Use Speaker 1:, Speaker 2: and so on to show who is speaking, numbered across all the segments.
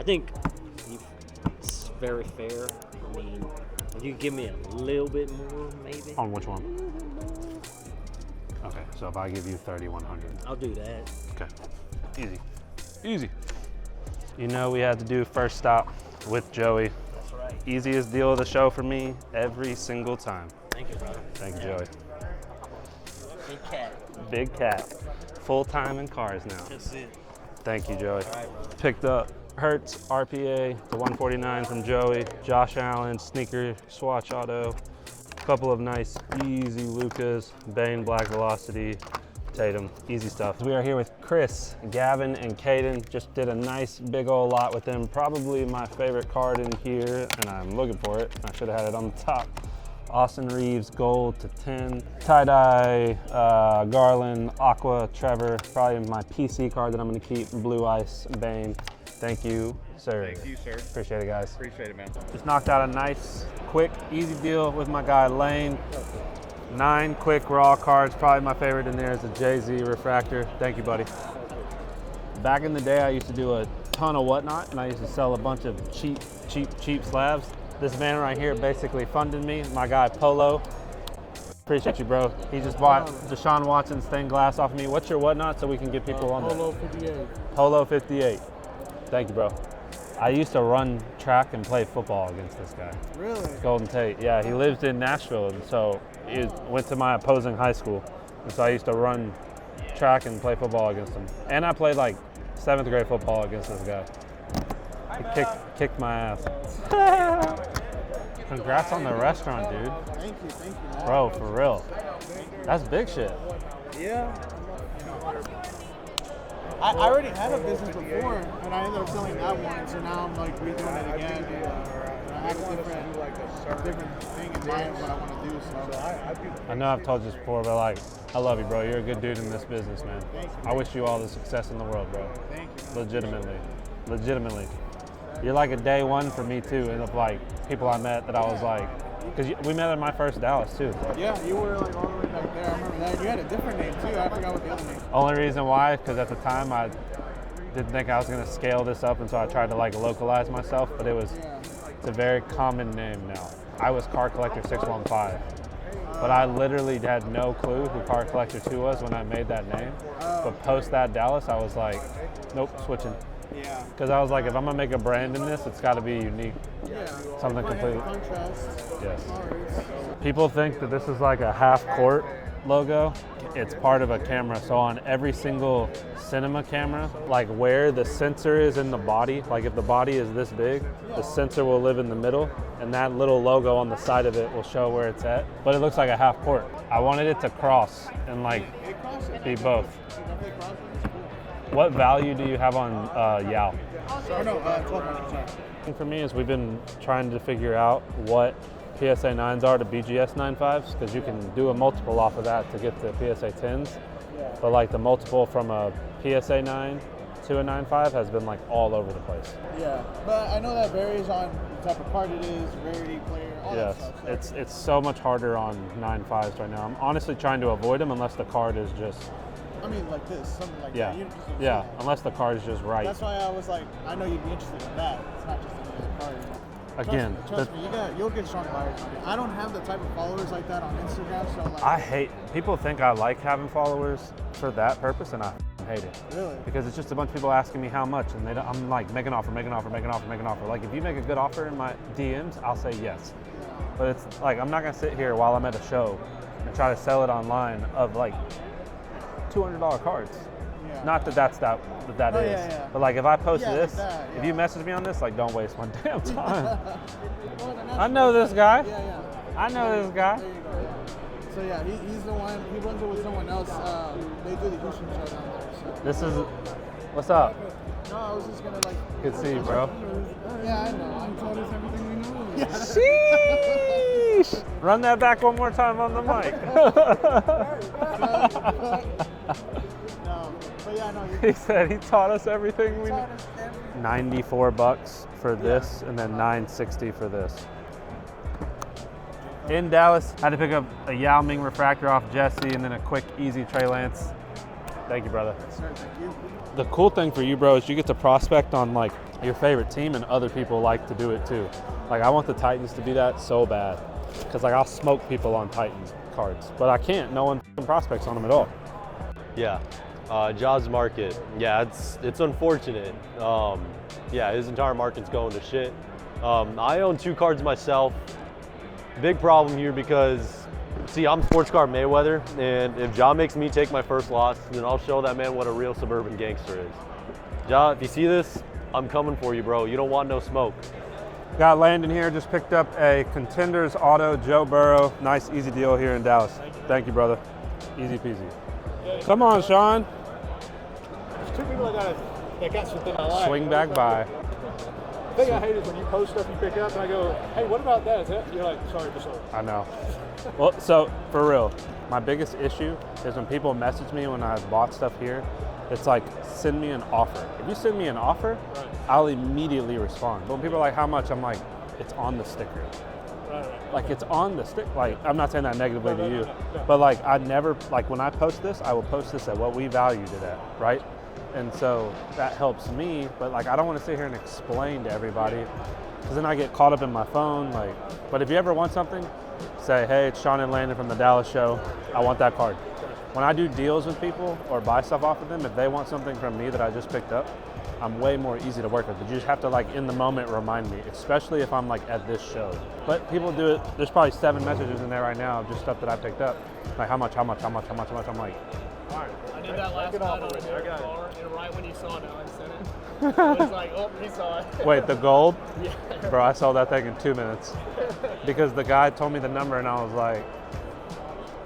Speaker 1: think it's very fair. I mean, if you give me a little bit more, maybe.
Speaker 2: On which one? Okay, so if I give you 3,100.
Speaker 1: I'll do that.
Speaker 2: Okay, easy, easy. You know we had to do first stop with Joey.
Speaker 1: That's right.
Speaker 2: Easiest deal of the show for me every single time.
Speaker 1: Thank you, brother.
Speaker 2: Thank you, Joey.
Speaker 1: Big cat.
Speaker 2: Big cat. Full time in cars now.
Speaker 1: That's it.
Speaker 2: Thank you, Joey.
Speaker 1: All right, brother.
Speaker 2: Picked up Hertz RPA, the 149 from Joey, Josh Allen, sneaker swatch auto, a couple of nice easy Lucas, Bane Black Velocity, Tatum, easy stuff. We are here with Chris, Gavin, and Caden. Just did a nice big old lot with them. Probably my favorite card in here, and I'm looking for it. I should have had it on the top. Austin Reeves, gold to 10. Tie-dye, Garland, Aqua, Trevor. Probably my PC card that I'm gonna keep. Blue Ice, Bane. Thank you, sir.
Speaker 3: Thank you, sir.
Speaker 2: Appreciate it, guys.
Speaker 3: Appreciate it, man.
Speaker 2: Just knocked out a nice, quick, easy deal with my guy Lane. 9 quick raw cards. Probably my favorite in there is a Jay-Z refractor. Thank you, buddy. Back in the day, I used to do a ton of whatnot, and I used to sell a bunch of cheap slabs. This man right here basically funded me. My guy Polo. Appreciate you, bro. He just bought Deshaun Watson stained glass off of me. What's your whatnot so we can get people on
Speaker 4: Polo
Speaker 2: that?
Speaker 4: 58.
Speaker 2: Polo 58. Thank you, bro. I used to run track and play football against this guy.
Speaker 4: Really?
Speaker 2: Golden Tate. Yeah, he lives in Nashville, and so he went to my opposing high school. And so I used to run track and play football against him. And I played like 7th grade football against this guy. He kicked my ass. Congrats on the restaurant, dude.
Speaker 4: Thank you, man.
Speaker 2: Bro, for real. That's big shit.
Speaker 4: Yeah. I already had a business before, and I ended up selling that one, so now I'm like redoing it again. And I have a different thing in mind of what I want to do. So
Speaker 2: I know I've told you this before, but like, I love you, bro. You're a good dude in this business, man.
Speaker 4: Thank you.
Speaker 2: I wish you all the success in the world, bro.
Speaker 4: Thank you, man.
Speaker 2: Legitimately. You're like a day one for me too, and of like people I met that I was like, because we met at my first Dallas too.
Speaker 4: Yeah, you were like all the way back there. I remember that. You had a different name too. I forgot what the other name.
Speaker 2: Only reason why, because at the time I didn't think I was gonna scale this up, and so I tried to like localize myself, but it's a very common name now. I was Car Collector 615, but I literally had no clue who Car Collector 2 was when I made that name. But post that Dallas, I was like, nope, switching.
Speaker 4: Yeah.
Speaker 2: Because I was like, if I'm gonna make a brand in this, it's got to be unique.
Speaker 4: Yeah.
Speaker 2: Something completely.
Speaker 4: Contrast.
Speaker 2: Yes. People think that this is like a half court logo. It's part of a camera. So on every single cinema camera, like where the sensor is in the body, like if the body is this big, the sensor will live in the middle, and that little logo on the side of it will show where it's at. But it looks like a half court. I wanted it to cross and like be both. What value do you have on Yao?
Speaker 4: Oh, no, 1200, sorry.
Speaker 2: For me is we've been trying to figure out what PSA 9s are to BGS 95s, because you can do a multiple off of that to get the PSA 10s. But like the multiple from a PSA 9 to a 95 has been like all over the place.
Speaker 4: Yeah, but I know that varies on the type of card it is, rarity, player, all
Speaker 2: Yes,
Speaker 4: that stuff. So.
Speaker 2: it's so much harder on 95s right now. I'm honestly trying to avoid them unless the card is just,
Speaker 4: I mean, like this, something like
Speaker 2: yeah,
Speaker 4: that. You just don't
Speaker 2: yeah,
Speaker 4: see that.
Speaker 2: unless the card is just right.
Speaker 4: That's why I was like, I know you'd be interested in that. It's not just another card.
Speaker 2: Again,
Speaker 4: trust me, you'll get strong buyers on it. I don't have the type of followers like that on Instagram, so like.
Speaker 2: I hate, people think I like having followers for that purpose, and I hate it.
Speaker 4: Really?
Speaker 2: Because it's just a bunch of people asking me how much, and I'm like, make an offer. Like, if you make a good offer in my DMs, I'll say yes. But it's like, I'm not gonna sit here while I'm at a show and try to sell it online of like $200 cards.
Speaker 4: Yeah.
Speaker 2: Not that that
Speaker 4: Oh,
Speaker 2: is.
Speaker 4: yeah.
Speaker 2: But like, if I post
Speaker 4: Yeah, like
Speaker 2: this,
Speaker 4: that,
Speaker 2: if
Speaker 4: yeah.
Speaker 2: you message me on this, like, don't waste my damn time.
Speaker 4: Well,
Speaker 2: I know this guy.
Speaker 4: Yeah.
Speaker 2: I know this guy.
Speaker 4: There you go, yeah. So yeah, he's the one, he runs it with someone else. They do the Houston show down there. So.
Speaker 2: This is, what's up?
Speaker 4: No, I was just gonna like.
Speaker 2: Good to see you, bro.
Speaker 4: Yeah, I know. I'm told us everything we know.
Speaker 2: Sheesh! Run that back one more time on the mic.
Speaker 4: No, but yeah, no.
Speaker 2: He said he taught us everything we know.
Speaker 4: Taught us everything.
Speaker 2: $94 for this, and then $960 for this. In Dallas, I had to pick up a Yao Ming refractor off Jesse, and then a quick, easy Trey Lance. Thank you, brother.
Speaker 4: Sir, thank you.
Speaker 2: The cool thing for you, bro, is you get to prospect on like your favorite team, and other people like to do it too. Like I want the Titans to do that so bad, because like I'll smoke people on Titans cards, but I can't. No one prospects on them at all.
Speaker 3: Yeah, Jaws market. Yeah, it's unfortunate. Yeah, his entire market's going to shit. I own 2 cards myself. Big problem here because, see, I'm Sports Card Mayweather, and if Ja makes me take my first loss, then I'll show that man what a real suburban gangster is. Ja, if you see this, I'm coming for you, bro. You don't want no smoke.
Speaker 2: Got Landon here, just picked up a Contenders Auto Joe Burrow. Nice, easy deal here in Dallas. Thank you, brother. Easy peasy. Come on, Sean.
Speaker 4: There's 2 people that got something I like.
Speaker 2: Swing back by.
Speaker 4: The thing I hate is when you post stuff you pick up and I go, hey, what about that? Is that? You're like, sorry, just sorry.
Speaker 2: I know. Well, so for real, my biggest issue is when people message me when I bought stuff here, it's like, send me an offer. If you send me an offer,
Speaker 4: Right.
Speaker 2: I'll immediately respond. But when people are like, how much? I'm like, it's on the sticker.
Speaker 4: Right.
Speaker 2: Like, it's on the stick. Like, I'm not saying that negatively to you,
Speaker 4: No.
Speaker 2: but like, I never, like, when I post this, I will post this at what we valued it at, right? And so that helps me, but like, I don't want to sit here and explain to everybody, because then I get caught up in my phone. Like, but if you ever want something, say, hey, it's Sean and Landon from the Dallas show. I want that card. When I do deals with people or buy stuff off of them, if they want something from me that I just picked up, I'm way more easy to work with. But you just have to, like, in the moment remind me, especially if I'm like at this show. But people do it. There's probably 7 messages in there right now of just stuff that I picked up. Like, how much? I'm like,
Speaker 5: I did that last night on the car, and right when you saw it, I sent it. I was like, oh, he saw it.
Speaker 2: wait, the gold?
Speaker 5: Yeah.
Speaker 2: Bro, I sold that thing in 2 minutes because the guy told me the number and I was like,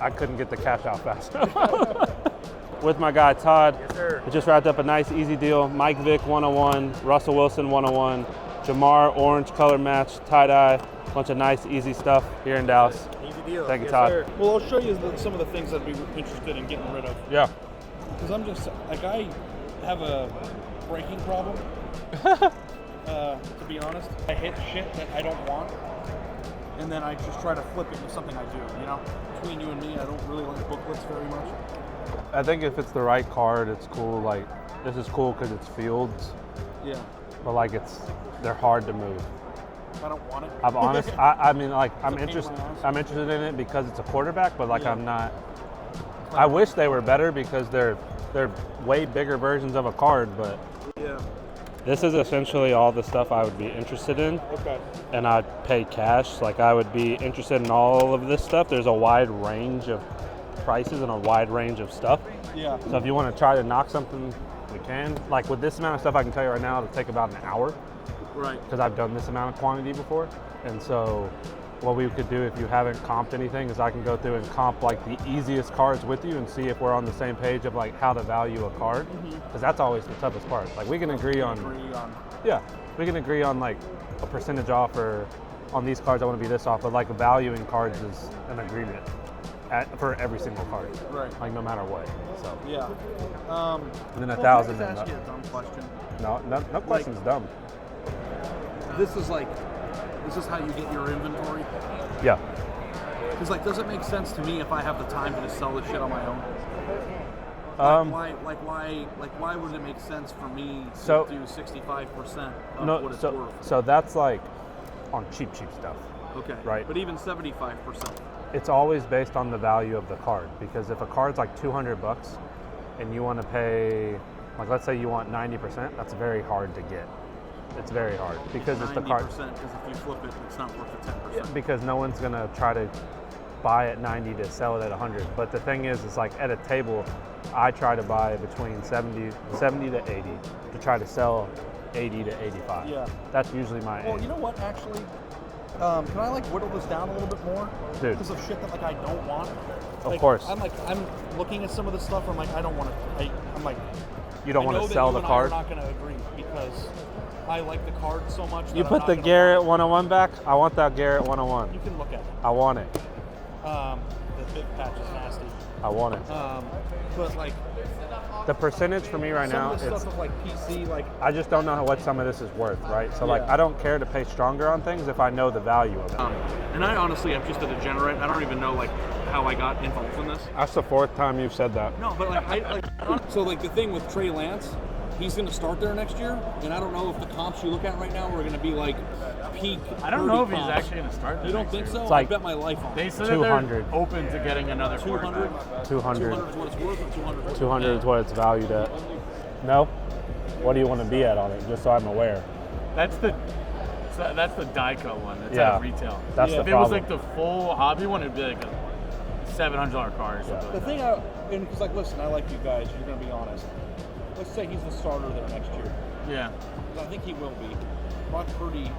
Speaker 2: I couldn't get the cash out fast enough. With my guy Todd,
Speaker 5: Yes, sir.
Speaker 2: we just wrapped up a nice easy deal. Mike Vick 101, Russell Wilson 101, Jamar orange color match, tie-dye, bunch of nice easy stuff here in Dallas.
Speaker 5: Easy deal.
Speaker 2: Thank you,
Speaker 5: Yes,
Speaker 2: Todd.
Speaker 5: sir.
Speaker 4: Well, I'll show you some of the things I'd be interested in getting rid of.
Speaker 2: Yeah.
Speaker 4: Because I'm just, like, I have a breaking problem, to be honest. I hit shit that I don't want, and then I just try to flip it into something I do, you know? Between you and me, I don't really like booklets very much.
Speaker 2: I think if it's the right card, it's cool. Like, this is cool because it's fields,
Speaker 4: Yeah.
Speaker 2: but like they're hard to move.
Speaker 4: I don't want it.
Speaker 2: I'm honest. I mean, like,
Speaker 4: a pain in my ass.
Speaker 2: I'm interested in it because it's a quarterback, but like,
Speaker 4: Yeah.
Speaker 2: I'm not. I wish they were better because they're way bigger versions of a card, but
Speaker 4: Yeah.
Speaker 2: this is essentially all the stuff I would be interested in,
Speaker 4: Okay.
Speaker 2: and I'd pay cash. Like, I would be interested in all of this stuff. There's a wide range of prices and a wide range of stuff.
Speaker 4: Yeah.
Speaker 2: So if you want to try to knock something, we can. Like, with this amount of stuff, I can tell you right now, it'll take about an hour
Speaker 4: Right.
Speaker 2: because I've done this amount of quantity before. And so what we could do if you haven't comped anything is I can go through and comp like the easiest cards with you and see if we're on the same page of like how to value a card, because that's always the toughest part. Like, we can agree on, yeah, we can agree on like a percentage off, or on these cards I want to be this off, but like valuing cards is an agreement for every single card,
Speaker 4: Right.
Speaker 2: like no matter what. So
Speaker 4: Yeah.
Speaker 2: and then
Speaker 4: Well,
Speaker 2: 1,000.
Speaker 4: Can I just ask you a dumb question?
Speaker 2: No question's dumb.
Speaker 4: This is like, is this how you get your inventory?
Speaker 2: Yeah.
Speaker 4: Because, like, does it make sense to me if I have the time to just sell this shit on my own? Why would it make sense for me to
Speaker 2: So-
Speaker 4: do 65% of
Speaker 2: No,
Speaker 4: what it's
Speaker 2: so
Speaker 4: worth?
Speaker 2: so that's like on cheap stuff.
Speaker 4: Okay.
Speaker 2: right.
Speaker 4: But even 75%.
Speaker 2: It's always based on the value of the card, because if a card's like $200 and you want to pay, like, let's say you want 90%, that's very hard to get. It's very hard because it's the card.
Speaker 4: 90%, because if you flip it, it's not worth the 10%.
Speaker 2: Because no one's gonna try to buy at 90 to sell it at 100. But the thing is, it's like at a table, I try to buy between 70 to 80 to try to sell 80 to 85.
Speaker 4: Yeah.
Speaker 2: That's usually my aim.
Speaker 4: Well, you know what, actually? Can I, like, whittle this down a little bit more?
Speaker 2: Dude.
Speaker 4: Because of shit that, like, I don't want.
Speaker 2: Of course.
Speaker 4: I'm looking at some of the stuff, I'm like, I don't want to, I'm like,
Speaker 2: You don't
Speaker 4: I
Speaker 2: want
Speaker 4: know
Speaker 2: to
Speaker 4: that
Speaker 2: sell
Speaker 4: you
Speaker 2: the
Speaker 4: and
Speaker 2: card.
Speaker 4: I'm not going to agree because I like the card so much.
Speaker 2: You
Speaker 4: that
Speaker 2: put
Speaker 4: I'm
Speaker 2: the
Speaker 4: not gonna
Speaker 2: Garrett
Speaker 4: buy
Speaker 2: 101 back? I want that Garrett
Speaker 4: it.
Speaker 2: 101.
Speaker 4: You can look at it.
Speaker 2: I want it.
Speaker 4: The big patch is nasty.
Speaker 2: I want it.
Speaker 4: But like
Speaker 2: The percentage for me right
Speaker 4: some
Speaker 2: now,
Speaker 4: of the
Speaker 2: it's,
Speaker 4: stuff of like PC, like
Speaker 2: I just don't know what some of this is worth, right? So like,
Speaker 4: Yeah.
Speaker 2: I don't care to pay stronger on things if I know the value of it.
Speaker 4: and I honestly am just a degenerate. I don't even know like how I got involved in this.
Speaker 2: That's the 4th time you've said that.
Speaker 4: No, but so like the thing with Trey Lance, he's going to start there next year, and I don't know if the comps you look at right now are going to be like peak.
Speaker 5: I don't know if he's
Speaker 4: comps.
Speaker 5: actually going to start there.
Speaker 4: You don't
Speaker 5: next
Speaker 4: think
Speaker 5: year.
Speaker 4: so?
Speaker 2: It's like
Speaker 4: I bet my life on
Speaker 5: They
Speaker 4: it.
Speaker 5: said
Speaker 2: 200.
Speaker 5: that they're open to getting another
Speaker 4: 200.
Speaker 5: 200.
Speaker 2: 200.
Speaker 4: 200 is what it's worth, or 200.
Speaker 2: 200 is what it's valued at. No? What do you want to be at on it, just so I'm aware?
Speaker 5: That's the Dyco one. That's
Speaker 2: Yeah.
Speaker 5: at retail.
Speaker 2: That's the
Speaker 5: If it was
Speaker 2: problem.
Speaker 5: like the full hobby one, it'd be like a $700 car or something.
Speaker 4: The thing, and because like, listen, I like you guys. You're going to be honest. Let's say he's the starter there next year.
Speaker 5: Yeah.
Speaker 4: 'Cause I think he will be. Brock Purdy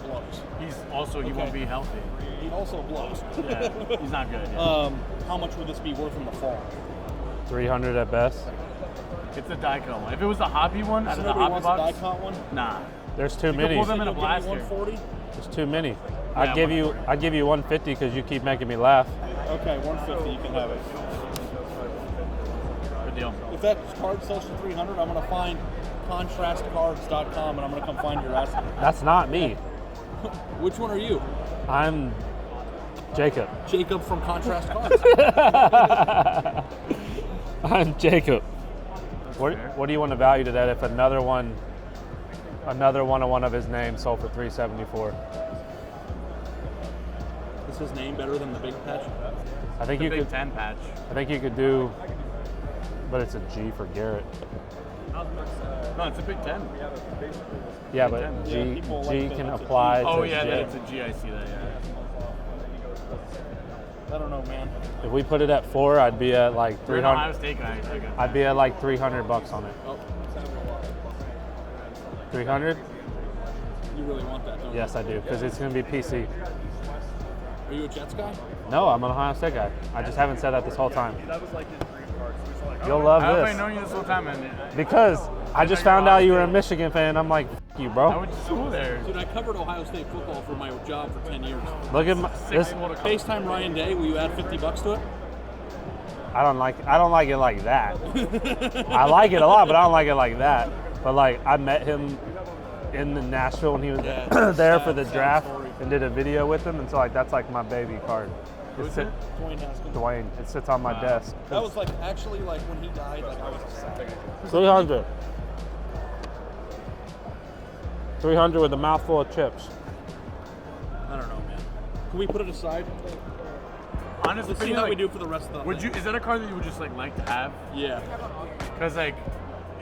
Speaker 4: blows.
Speaker 5: He won't be healthy.
Speaker 4: He also blows.
Speaker 5: Yeah. He's not good. Yeah.
Speaker 4: How much would this be worth in the fall?
Speaker 2: 300 at best.
Speaker 5: It's a Dyco one. If it was the hobby one, out
Speaker 4: So
Speaker 5: of the
Speaker 4: nobody
Speaker 5: hobby
Speaker 4: wants
Speaker 5: box,
Speaker 4: a Dicot one?
Speaker 5: nah.
Speaker 2: There's too
Speaker 5: You
Speaker 2: many.
Speaker 5: can pull them in a
Speaker 4: You'll give me
Speaker 5: blaster.
Speaker 4: 140?
Speaker 2: There's too many.
Speaker 5: Yeah,
Speaker 2: I'd give you 150 because you keep making me laugh.
Speaker 4: Okay, 150. You can have it.
Speaker 5: Good deal.
Speaker 4: If that card sells for 300, I'm going to find contrastcards.com and I'm going to come find your ass.
Speaker 2: That's not me.
Speaker 4: Which one are you?
Speaker 2: I'm Jacob.
Speaker 4: Jacob from Contrast Cards.
Speaker 2: I'm Jacob. What do you want to value to that if another one of his name sold for 374?
Speaker 4: Is his name better than the big patch?
Speaker 2: I think
Speaker 5: The
Speaker 2: you
Speaker 5: Big
Speaker 2: could.
Speaker 5: Ten patch.
Speaker 2: I think you could do, but it's a G for Garrett.
Speaker 5: No, it's a Big Ten.
Speaker 2: Yeah, but
Speaker 5: Yeah,
Speaker 2: G
Speaker 4: people like
Speaker 2: G
Speaker 4: that
Speaker 2: can
Speaker 4: it's a
Speaker 2: apply
Speaker 4: G.
Speaker 2: to
Speaker 5: Oh yeah,
Speaker 2: J.
Speaker 5: then it's a G. I see that. Yeah.
Speaker 4: I don't know, man.
Speaker 2: If we put it at 4, I'd be at like
Speaker 5: You're an Ohio
Speaker 2: 300.
Speaker 5: State guy. I got
Speaker 2: I'd be at like $300 on it.
Speaker 4: Oh,
Speaker 2: 300?
Speaker 4: you really want that, don't you?
Speaker 2: Yes, I do, because it's going to be PC.
Speaker 4: Are you a Jets guy?
Speaker 2: No, I'm an Ohio State guy. I just haven't said that this whole time.
Speaker 6: That was like his dream card. So he's like,
Speaker 2: You'll love
Speaker 5: How have I
Speaker 2: this.
Speaker 5: known you this whole time? And
Speaker 2: Because I just found out you were a Michigan fan. I'm like, F you,
Speaker 5: I
Speaker 2: bro.
Speaker 5: went to school there.
Speaker 4: Dude, I covered Ohio State football for my job for 10 years.
Speaker 2: Look at my, this.
Speaker 4: FaceTime Ryan Day, will you add $50 to it?
Speaker 2: I don't like it like that. I like it a lot, but I don't like it like that. But like, I met him in the Nashville when he was
Speaker 4: Yeah,
Speaker 2: there
Speaker 4: sad-
Speaker 2: for the
Speaker 4: sad
Speaker 2: draft
Speaker 4: story.
Speaker 2: and did a video with him, and so like that's like my baby card.
Speaker 5: Who's
Speaker 2: It
Speaker 5: it?
Speaker 4: Dwayne Haskins.
Speaker 2: Dwayne. It sits on my desk.
Speaker 4: That was like, actually, like when he died, like I was sad.
Speaker 2: 300. 300 with a mouthful of chips.
Speaker 4: I don't know, man. Can we put it aside?
Speaker 5: Honestly,
Speaker 4: Let's see how we do for the rest of the
Speaker 5: Would you? Is that a car that you would just like to have?
Speaker 4: Yeah.
Speaker 5: Because like,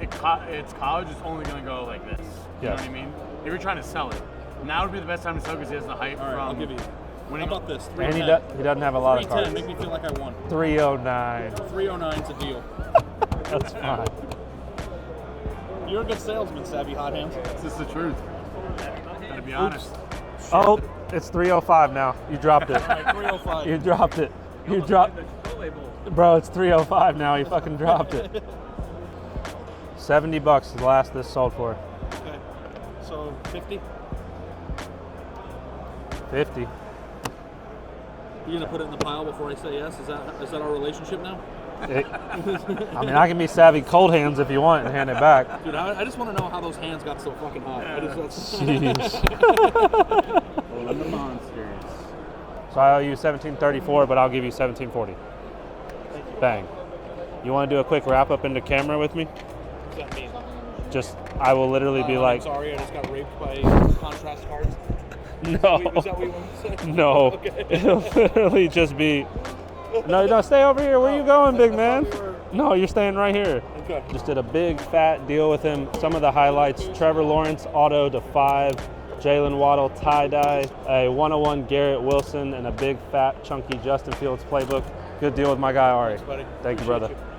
Speaker 5: it's college. It's only gonna go like this. You know
Speaker 2: Yes.
Speaker 5: what I mean? If you're trying to sell it, now would be the best time to sell because he has the hype
Speaker 4: All right,
Speaker 5: from.
Speaker 4: I'll give you. How
Speaker 5: winning.
Speaker 4: about this?
Speaker 2: And
Speaker 4: 310.
Speaker 2: he doesn't have a lot of
Speaker 4: 310.
Speaker 2: cards.
Speaker 4: Make me feel like I won.
Speaker 2: 309.
Speaker 4: 309's a deal.
Speaker 2: That's fine.
Speaker 4: You're a good salesman, Savvy Hot Hands.
Speaker 5: This is the truth. Gotta be honest.
Speaker 2: Oh, it's 305 now. You dropped it.
Speaker 4: All right, 305.
Speaker 2: You dropped it. You dropped. Bro, it's 305 now. You fucking dropped it. $70 is the last this sold for.
Speaker 4: Okay. So 50.
Speaker 2: 50.
Speaker 4: You're gonna put it in the pile before I say yes. Is that our relationship now?
Speaker 2: I mean, I can be savvy cold hands if you want and hand it back.
Speaker 4: Dude, I just want to know how those hands got so fucking hot.
Speaker 2: Jeez.
Speaker 5: Rolling the monsters.
Speaker 2: So I owe you $17.34, but I'll give you $17.40. Bang. You want to do a quick wrap up into camera with me?
Speaker 4: What does that mean?
Speaker 2: Just, I will literally be like,
Speaker 4: I'm sorry, I just got raped by contrast cards.
Speaker 2: no,
Speaker 4: Is that what you want to say?
Speaker 2: no.
Speaker 4: Okay.
Speaker 2: It'll literally just be, no, stay over here. Where you going, big man? No, you're staying right here.
Speaker 4: Okay.
Speaker 2: Just did a big fat deal with him. Some of the highlights: Trevor Lawrence auto to 5, Jalen Waddle tie-dye, a 101 Garrett Wilson, and a big fat chunky Justin Fields playbook. Good deal with my guy Ari.
Speaker 4: Thanks, buddy.
Speaker 2: Thank you,
Speaker 4: Appreciate
Speaker 2: brother.